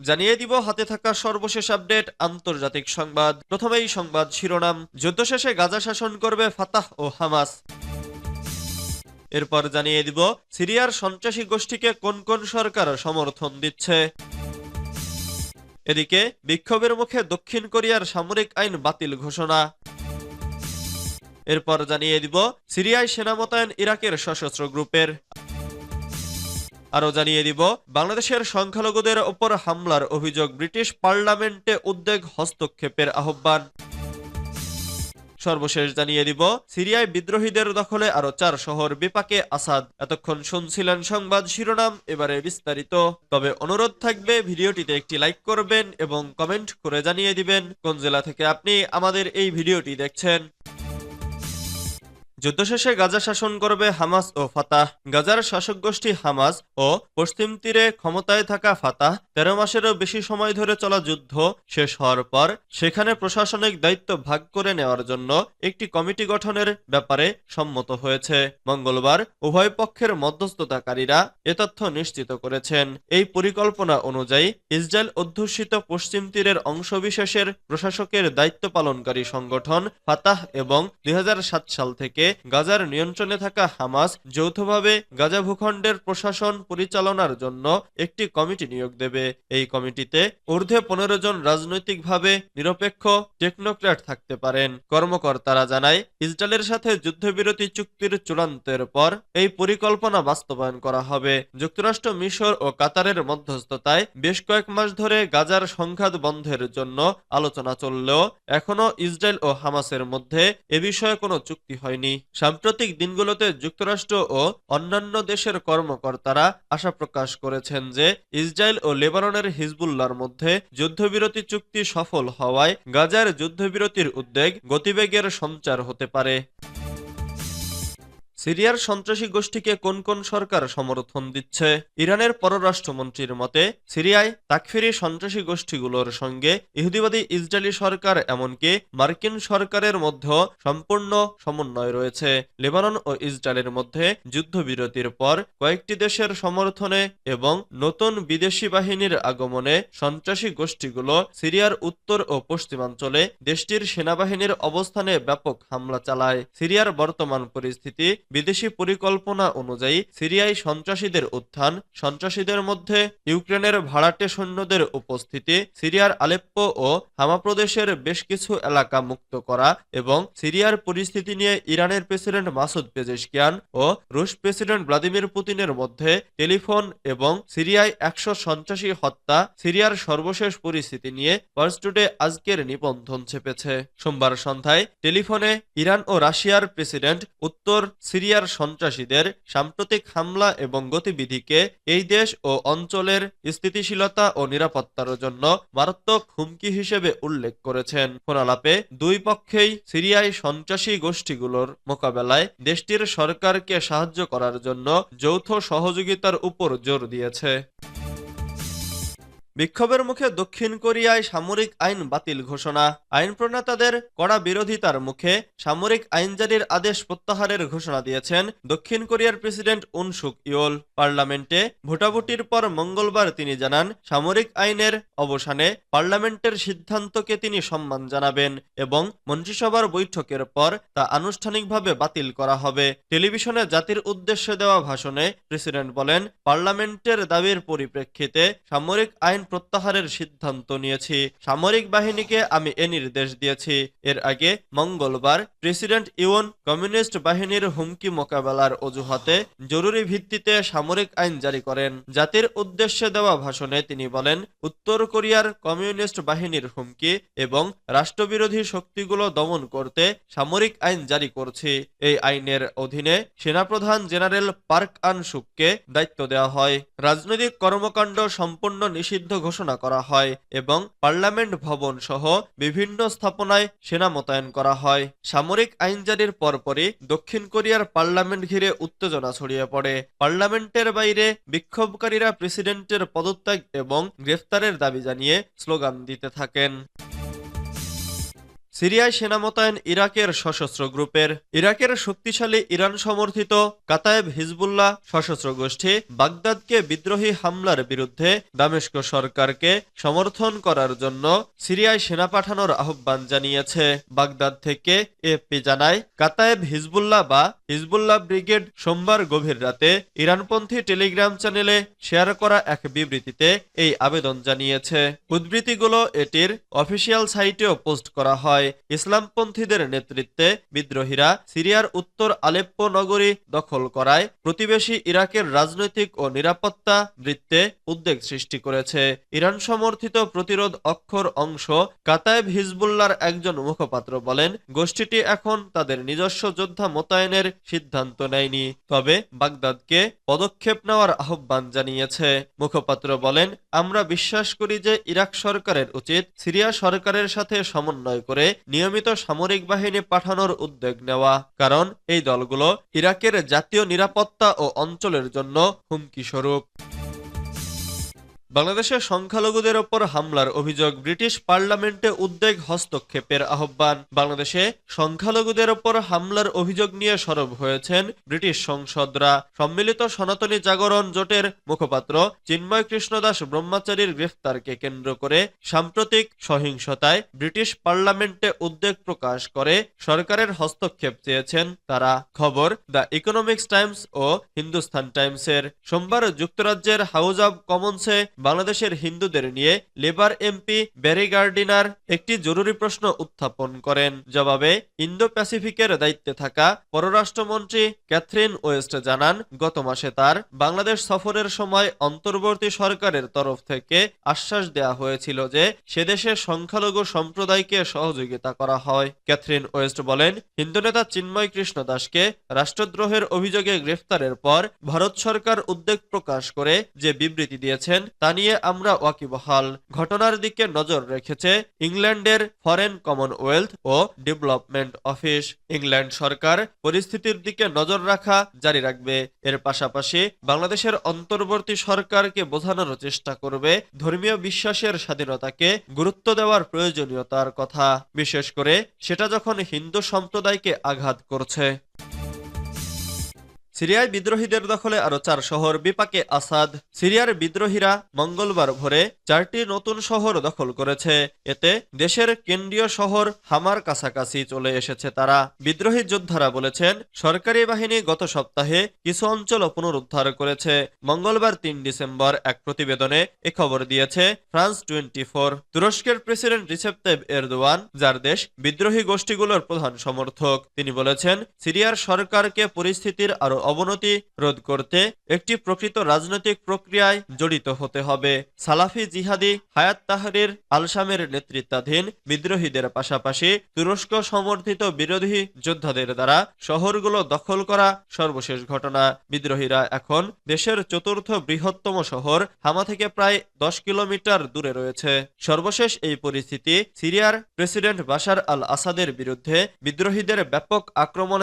জানিয়ে দিব হাতে থাকা সর্বশেষ আপডেট আন্তর্জাতিক সংবাদ। প্রথমেই সংবাদ শিরোনাম, যুদ্ধ শেষে গাজা শাসন করবে ফাতাহ ও হামাস। এরপর জানিয়ে দিব সিরিয়ার সন্ত্রাসী গোষ্ঠীকে কোন কোন সরকার সমর্থন দিচ্ছে। এদিকে বিক্ষোভের মুখে দক্ষিণ কোরিয়ার সামরিক আইন বাতিল ঘোষণা। এরপর জানিয়ে দিব সিরিয়ায় সেনা মোতায়েন ইরাকের সশস্ত্র গ্রুপের। আরো জানিয়ে দিব বাংলাদেশের সংখ্যালঘুদের ওপর হামলার অভিযোগ, ব্রিটিশ পার্লামেন্টে উদ্বেগ হস্তক্ষেপের আহ্বান। সর্বশেষ জানিয়ে দিব সিরিয়ায় বিদ্রোহীদের দখলে আরো 4 শহর, বিপাকে আসাদ। এতক্ষণ শুনছিলেন সংবাদ শিরোনাম, এবারে বিস্তারিত। তবে অনুরোধ থাকবে ভিডিওটিতে একটি লাইক করবেন এবং কমেন্ট করে জানিয়ে দিবেন কোন জেলা থেকে আপনি আমাদের এই ভিডিওটি দেখছেন। যুদ্ধ শেষে গাজা শাসন করবে হামাস ও ফাতাহ। গাজার শাসক গোষ্ঠী হামাস ও পশ্চিম তীরে ক্ষমতায় থাকা ফাতাহ 13 মাসেরও বেশি সময় ধরে চলা যুদ্ধ শেষ হওয়ার পর সেখানে প্রশাসনিক দায়িত্ব ভাগ করে নেওয়ার জন্য একটি কমিটি গঠনের ব্যাপারে সম্মত হয়েছে। মঙ্গলবার উভয় পক্ষের মধ্যস্থতাকারীরা এ তথ্য নিশ্চিত করেছেন। এই পরিকল্পনা অনুযায়ী ইসরায়েল অধ্যুষিত পশ্চিম তীরের অংশবিশেষের প্রশাসকের দায়িত্ব পালনকারী সংগঠন ফাতাহ এবং 2007 সাল থেকে গাজার নিয়ন্ত্রণে থাকা হামাস যৌথভাবে গাজা ভূখণ্ডের প্রশাসন পরিচালনার জন্য একটি কমিটি নিয়োগ দেবে। এই কমিটিতে ঊর্ধ্বে 15 জন রাজনৈতিকভাবে নিরপেক্ষ টেকনোক্র্যাট থাকতে পারেন। কর্মকর্তারা জানায় ইসরায়েলের সাথে যুদ্ধবিরতি চুক্তির চূড়ান্তের পর এই পরিকল্পনা বাস্তবায়ন করা হবে। যুক্তরাষ্ট্র, মিশর ও কাতারের মধ্যস্থতায় বেশ কয়েক মাস ধরে গাজার সংঘাত বন্ধের জন্য আলোচনা চললেও এখনো ইসরায়েল ও হামাসের মধ্যে এ বিষয়ে কোনো চুক্তি হয়নি। সাম্প্রতিক দিনগুলোতে যুক্তরাষ্ট্র ও অন্যান্য দেশের কর্মকর্তারা আশা প্রকাশ করেছেন যে ইসরায়েল ও লেবাননের হিজবুল্লাহর মধ্যে যুদ্ধবিরতি চুক্তি সফল হওয়ায় গাজার যুদ্ধবিরতির গতিবেগের সঞ্চার হতে পারে। সিরিয়ার সন্ত্রাসী গোষ্ঠীকে কোন কোন সরকার সমর্থন দিচ্ছে? ইরানের পররাষ্ট্রমন্ত্রীর মতে সিরিয়ায় তাকফিরি সন্ত্রাসী গোষ্ঠীগুলোর সঙ্গে ইহুদিবাদী ইসরায়েলি সরকার এমনকি মার্কিন সরকারের মধ্যে সম্পূর্ণ সমন্বয় রয়েছে। লেবানন ও ইসরায়েলের মধ্যে যুদ্ধবিরতির পর কয়েকটি দেশের সমর্থনে এবং নতুন বিদেশি বাহিনীর আগমনে সন্ত্রাসী গোষ্ঠীগুলো সিরিয়ার উত্তর ও পশ্চিমাঞ্চলে দেশটির সেনাবাহিনীর অবস্থানে ব্যাপক হামলা চালায়। সিরিয়ার বর্তমান পরিস্থিতি, বিদেশি পরিকল্পনা অনুযায়ী সিরিয়ায় সন্ত্রাসীদের উত্থান, সন্ত্রাসীদের মধ্যে ইউক্রেনের ভাড়াটে সৈন্যদের উপস্থিতি, সিরিয়ার আলেপ্পো ও হামা প্রদেশের বেশ কিছু এলাকা মুক্ত করা এবং সিরিয়ার পরিস্থিতি নিয়ে ইরানের প্রেসিডেন্ট মাসুদ পেজেশকিয়ান ও রুশ প্রেসিডেন্ট ভ্লাদিমির পুতিনের মধ্যে টেলিফোন এবং সিরিয়ায় 100 সন্ত্রাসী হত্যা, সিরিয়ার সর্বশেষ পরিস্থিতি নিয়ে পার্স টুডে আজকের নিবন্ধন ছেপেছে। সোমবার সন্ধ্যায় টেলিফোনে ইরান ও রাশিয়ার প্রেসিডেন্ট উত্তর সিরিয়ার সন্ত্রাসীদের সাম্প্রতিক হামলা এবং গতিবিধিকে এই দেশ ও অঞ্চলের স্থিতিশীলতা ও নিরাপত্তার জন্য মারাত্মক হুমকি হিসেবে উল্লেখ করেছেন। ফোনালাপে দুই পক্ষেই সিরিয়ায় সন্ত্রাসী গোষ্ঠীগুলোর মোকাবেলায় দেশটির সরকারকে সাহায্য করার জন্য যৌথ সহযোগিতার উপর জোর দিয়েছে। বিক্ষোভের মুখে দক্ষিণ কোরিয়ায় সামরিক আইন বাতিল ঘোষণা। আইন প্রণেতাদের কড়া বিরোধিতার মুখে সামরিক আইন জারির আদেশ প্রত্যাহারের ঘোষণা দিয়েছেন দক্ষিণ কোরিয়ার প্রেসিডেন্ট উন সুক ইয়োল। পার্লামেন্টে ভোটাভুটির পর মঙ্গলবার তিনি জানান সামরিক আইনের অবসানে পার্লামেন্টের সিদ্ধান্তকে তিনি সম্মান জানাবেন এবং মন্ত্রিসভার বৈঠকের পর তা আনুষ্ঠানিকভাবে বাতিল করা হবে। টেলিভিশনে জাতির উদ্দেশ্যে দেওয়া ভাষণে প্রেসিডেন্ট বলেন, পার্লামেন্টের দাবির পরিপ্রেক্ষিতে সামরিক আইন প্রত্যাহারের সিদ্ধান্ত নিয়েছি। সামরিক বাহিনীকে আমি এ নির্দেশ দিয়েছি। এর আগে মঙ্গলবার প্রেসিডেন্ট ইউন কমিউনিস্ট বাহিনীর হুমকি মোকাবেলার অজুহাতে জরুরি ভিত্তিতে সামরিক আইন জারি করেন। জাতির উদ্দেশ্যে দেওয়া ভাষণে তিনি বলেন, উত্তর কোরিয়ার কমিউনিস্ট বাহিনীর হুমকি এবং রাষ্ট্রবিরোধী শক্তিগুলো দমন করতে সামরিক আইন জারি করছি। এই আইনের অধীনে সেনাপ্রধান জেনারেল পার্ক আন সুককে দায়িত্ব দেওয়া হয়। রাজনৈতিক কর্মকাণ্ড সম্পূর্ণ নিষিদ্ধ ঘোষণা করা হয় এবং পার্লামেন্ট ভবন সহ বিভিন্ন স্থাপনায় সেনা মোতায়েন করা হয়। সামরিক আইন জারির পরপরই দক্ষিণ কোরিয়ার পার্লামেন্ট ঘিরে উত্তেজনা ছড়িয়ে পড়ে। পার্লামেন্টের বাইরে বিক্ষোভকারীরা প্রেসিডেন্টের পদত্যাগ এবং গ্রেফতারের দাবি জানিয়ে স্লোগান দিতে থাকেন। সিরিয়ায় সেনা মোতায়েন ইরাকের সশস্ত্র গ্রুপের। ইরাকের শক্তিশালী ইরান সমর্থিত কাতায়েব হিজবুল্লাহ সশস্ত্র গোষ্ঠী বাগদাদকে বিদ্রোহী হামলার বিরুদ্ধে দামেস্ক সরকারকে সমর্থন করার জন্য সিরিয়ায় সেনা পাঠানোর আহ্বান জানিয়েছে। বাগদাদ থেকে এএফপি জানায়, কাতায়েব হিজবুল্লাহ বা হিজবুল্লাহ ব্রিগেড সোমবার গভীর রাতে ইরানপন্থী টেলিগ্রাম চ্যানেলে শেয়ার করা এক বিবৃতিতে এই আবেদন জানিয়েছে। উদ্ধৃতিগুলো এটির অফিসিয়াল সাইটেও পোস্ট করা হয়। ইসলামপন্থীদের নেতৃত্বে বিদ্রোহীরা সিরিয়ার উত্তর আলেপ্পো নগরী দখল করায় প্রতিবেশী ইরাকের রাজনৈতিক ও নিরাপত্তা বৃত্তে উদ্বেগ সৃষ্টি করেছে। ইরান সমর্থিত প্রতিরোধ অক্ষর অংশ কাতায়েব হিজবুল্লাহর একজন মুখপাত্র বলেন, গোষ্ঠীটি এখন তাদের নিজস্ব যোদ্ধা মোতায়েনের সিদ্ধান্ত নেয়নি, তবে বাগদাদকে পদক্ষেপ নেওয়ার আহ্বান জানিয়েছে। মুখপাত্র বলেন, আমরা বিশ্বাস করি যে ইরাক সরকারের উচিত সিরিয়া সরকারের সাথে সমন্বয় করে নিয়মিত সামরিক বাহিনী পাঠানোর উদ্যোগ নেওয়া, কারণ এই দলগুলো ইরাকের জাতীয় নিরাপত্তা ও অঞ্চলের জন্য হুমকি স্বরূপ। বাংলাদেশে সংখ্যালঘুদের ওপর হামলার অভিযোগ, ব্রিটিশ পার্লামেন্টে উদ্বেগ, হস্তক্ষেপের আহ্বান। বাংলাদেশে সংখ্যালঘুদের ওপর হামলার অভিযোগ নিয়ে সরব হয়েছেন ব্রিটিশ সংসদরা। সম্মিলিত সনাতনী জাগরণ জোটের মুখপাত্র চিন্ময় কৃষ্ণ দাস ব্রহ্মচারীর গ্রেফতারকে কেন্দ্র করে সাম্প্রতিক সহিংসতায় ব্রিটিশ পার্লামেন্টে উদ্বেগ প্রকাশ করে সরকারের হস্তক্ষেপ চেয়েছেন তারা। খবর দ্য ইকোনমিক্স টাইমস ও হিন্দুস্তান টাইমসের। সোমবার যুক্তরাজ্যের হাউজ অব কমন্সে বাংলাদেশের হিন্দুদের নিয়ে লেবার এমপি ব্যারি গার্ডিনার একটি জরুরি প্রশ্ন উত্থাপন করেন। জবাবে ইন্দো প্যাসিফিকের দায়িত্বে থাকা পররাষ্ট্রমন্ত্রী ক্যাথরিন ওয়েস্ট জানান, গত মাসে তার বাংলাদেশ সফরের সময় অন্তর্বর্তী সরকারের তরফ থেকে আশ্বাস দেয়া হয়েছিল যে সেদেশে সংখ্যালঘু সম্প্রদায়কে সহযোগিতা করা হয়। ক্যাথরিন ওয়েস্ট বলেন, হিন্দু নেতা চিন্ময় কৃষ্ণ দাসকে রাষ্ট্রদ্রোহের অভিযোগে গ্রেফতারের পর ভারত সরকার উদ্বেগ প্রকাশ করে যে বিবৃতি দিয়েছেন তা নিয়ে আমরা ওয়াকিবহাল। ঘটনার দিকে নজর রেখেছে ইংল্যান্ডের ফরেন কমনওয়েলথ ও ডেভেলপমেন্ট অফিস। ইংল্যান্ড সরকার পরিস্থিতির দিকে নজর রাখা জারি রাখবে। এর পাশাপাশি বাংলাদেশের অন্তর্বর্তী সরকারকে বোঝানোর চেষ্টা করবে ধর্মীয় বিশ্বাসের স্বাধীনতাকে গুরুত্ব দেওয়ার প্রয়োজনীয়তার কথা, বিশেষ করে সেটা যখন হিন্দু সম্প্রদায়কে আঘাত করছে। সিরিয়ায় বিদ্রোহীদের দখলে আরো 4 শহর, বিপাকে আসাদ। সিরিয়ার বিদ্রোহীরা মঙ্গলবার ভোরে 4টি নতুন শহর দখল করেছে। এতে দেশের কেন্দ্রীয় শহর হামার কাছাকাছি চলে এসেছে তারা। বিদ্রোহী যোদ্ধারা বলেছেন, সরকারি বাহিনী গত সপ্তাহে কিছু অঞ্চল পুনরুদ্ধার করেছে। মঙ্গলবার 3 ডিসেম্বর এক প্রতিবেদনে এ খবর দিয়েছে ফ্রান্স 24। তুরস্কের প্রেসিডেন্ট রিসেপ তাইয়িপ এরদোয়ান, যার দেশ বিদ্রোহী গোষ্ঠীগুলোর প্রধান সমর্থক, তিনি বলেছেন, সিরিয়ার সরকারকে পরিস্থিতির আরো অবনতি রোধ করতে একটি প্রকৃত রাজনৈতিক প্রক্রিয়ায় জড়িত হতে হবে। সালাফি জিহাদি হায়াত তাহরির আল-শামের নেতৃত্বাধীন বিদ্রোহীদের পাশাপাশি তুরস্ক সমর্থিত বিরোধী যোদ্ধাদের দ্বারা শহরগুলো দখল করা সর্বশেষ ঘটনা। বিদ্রোহীরা এখন দেশের 4র্থ বৃহত্তম শহর হামা থেকে প্রায় 10 কিলোমিটার দূরে রয়েছে। সর্বশেষ এই পরিস্থিতি সিরিয়ার প্রেসিডেন্ট বাশার আল আসাদের বিরুদ্ধে বিদ্রোহীদের ব্যাপক আক্রমণে